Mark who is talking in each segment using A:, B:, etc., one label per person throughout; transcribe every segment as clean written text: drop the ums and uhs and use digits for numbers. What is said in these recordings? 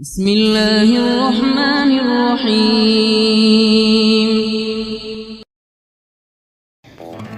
A: बिस्मिल्लाहिर्रहमानिर्रहीम।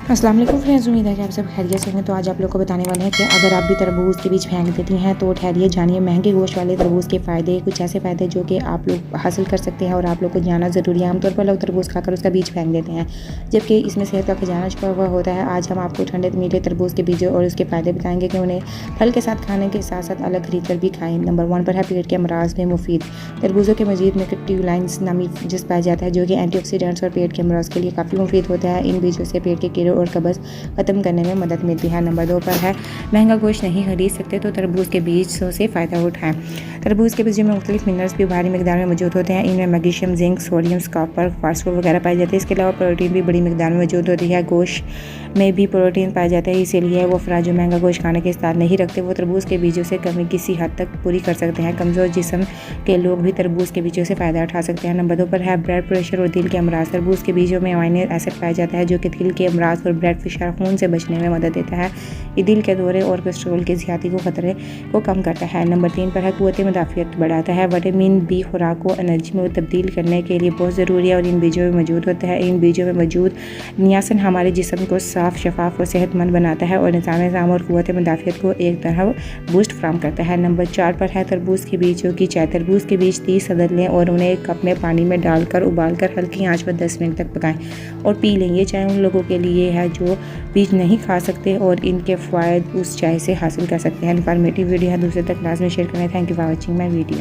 B: अस्सलाम वालेकुम फ्रेंड्स, उम्मीद है कि आप सब खैरियत से हैं। तो आज आप लोग को बताने वाले हैं कि अगर आप भी तरबूज के बीज फेंक देती हैं तो ठहरिए जानिए महंगे गोश्त वाले तरबूज के फ़ायदे, कुछ ऐसे फ़ायदे जो कि आप लोग हासिल कर सकते हैं और आप लोग को जानना ज़रूरी है। आमतौर पर लोग तरबूज खाकर उसका बीज फेंक देते हैं, जबकि इसमें सेहत का खजाना छुपा हुआ होता है। आज हम आपको ठंडे मीठे तरबूज के बीजों और उसके फ़ायदे बताएंगे कि उन्हें फल के साथ खाने के साथ साथ अलग खरीद कर भी खाएँ। नंबर 1 पर है पेट के अमराज में मुफीद। तरबूजों के मजीद में कैक्टिवलाइन्स नामी जिस पाया जाता है जो कि एंटीऑक्सीडेंट्स और पेट के अमराज के लिए काफ़ी मुफीद होता है। इन बीजों से पेट के कीड़े और कब्ज़ ख़त्म करने में मदद मिलती है। नंबर 2 पर है महंगा गोश्त नहीं खरीद सकते तो तरबूज के बीजों से फ़ायदा उठाएं। तरबूज के बीजों में मुख्तलिफ मिनरल्स भी भारी मिकदार में मौजूद होते हैं। इनमें magnesium, zinc, sodium, copper, phosphorus वगैरह पाए जाते हैं। इसके अलावा प्रोटीन भी बड़ी मिकदार में मौजूद होती है। गोश्त में भी प्रोटीन पाया जाता है, इसीलिए वो अफराद जो महंगा गोश्त खाने के इस्तेमाल नहीं रखते वो तरबूज के बीजों से कमी किसी हद तक पूरी कर सकते हैं। कमज़ोर जिस्म के लोग भी तरबूज के बीजों से फ़ायदा उठा सकते हैं। नंबर 2 पर है ब्लड प्रेशर और दिल के अमराज। तरबूज के बीजों में अमाइनो एसिड पाया जाता है जो कि दिल के अमराज और ब्लड प्रेशर खून से बचने में मदद देता है। ये दिल के दौरे और कोलेस्ट्रॉल की ज़्यादती को खतरे को कम करता है। नंबर 3 पर है क़ुव्वत मुदाफ़ियत बढ़ाता है। विटामिन बी खुराक को एनर्जी में तब्दील करने के लिए बहुत ज़रूरी है और इन बीजों में मौजूद होता है। इन बीजों में मौजूद नियासिन हमारे जिस्म को साफ़, शफाफ और सेहतमंद बनाता है और निज़ाम और क़ुव्वत मुदाफ़ियत को एक तरह बूस्ट फराहम करता है। नंबर 4 पर है तरबूज के बीजों की चाय। तरबूज के बीज 30 अदद लें और उन्हें एक कप में पानी में डालकर उबालकर हल्की आंच पर 10 मिनट तक पकाएं और पी लें। ये चाय उन लोगों के लिए है जो बीज नहीं खा सकते और इनके फ़ायदे उस चाय से हासिल कर सकते हैं। इन्फॉर्मेटिव वीडियो है, दूसरे तक लाज़मी शेयर करें। Thank you for watching my video.